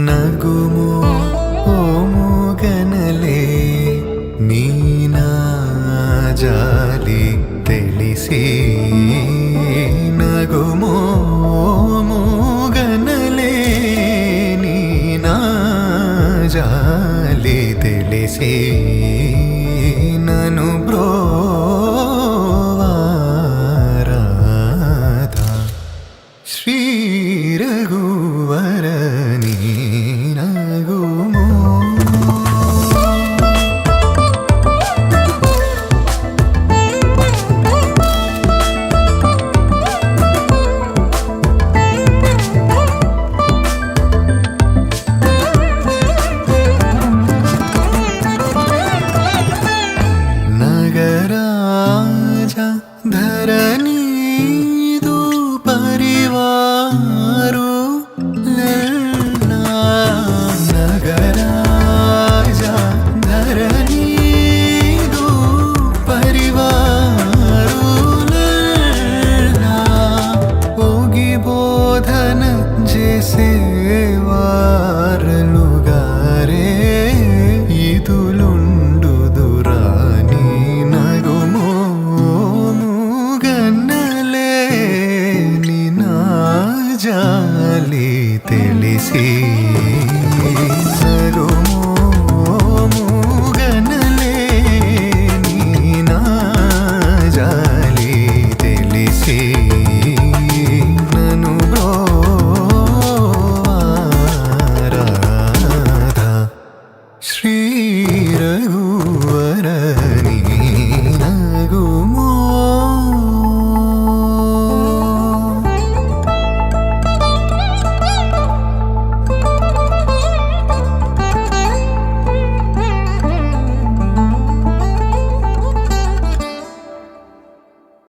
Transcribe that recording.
నగుము ఓముగనలే నీనా జాలి తెలిసి నగుము ఓముగనలే నీనా జాలి తెలిసి నను బ్రోవారాధ శ్రీ రఘువర నీ నగుమో నగరాజ ధరణీదు పరివారు లల్లా నగరాజ ధరణీదు పరివారు లల్లా ఓగి బోధన చేసేవారలుగారే ఇదులుండుదురా నీ నగుమోముగన్నలే నీ నా జాలి తెలిసి